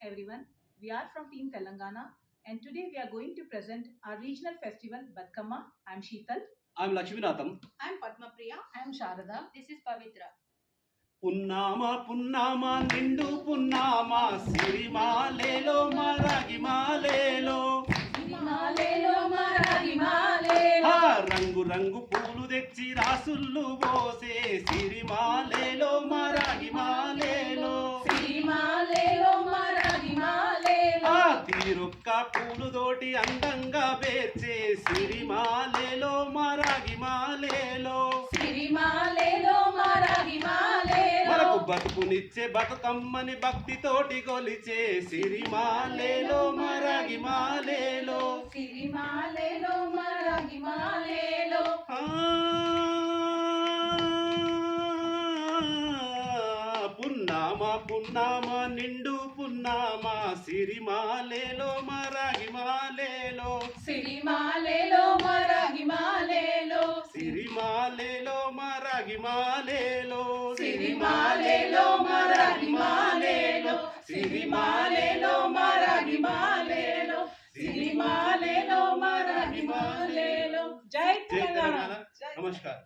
everyone. We are from Team Telangana and today we are going to present our regional festival Batkama. I am Sheetal. I am Lakshminatham. I am Padma Priya. I am Sharada. This is Pavitra. పున్నామా పున్నామా నిండు పున్నామా సిరిమాలేలో మరాగిమాలేలో రంగు రంగు పూలు తెచ్చి రాసుళ్ళు పోసే సిరిమాలేలో మరాగిమాలేలో తీరొక్క పూలుతోటి అందంగా పేర్చే సిరిమాలేలో మరాగిమాలేలో మనకు బతుకునిచ్చే బతుకమ్మని భక్తితోటి కొలిచే సిరిమాలేలో మరాగిమాలేలో పున్నామా పున్నామా నిండు పున్నామా సిరిమాలేలో మరాగిమాలేలో సిరిమాలేలో మరాగిమాలేలో సిరిమాలేలో మరాగిమాలేలో సిరిమాలేలో మరాగిమాలేలో సిరిమాలేలో మరాగిమాలేలో సిరిమాలేలో మరాగిమాలేలో జై జై తెలంగాణ. తెలంగాణ. నమస్కారం.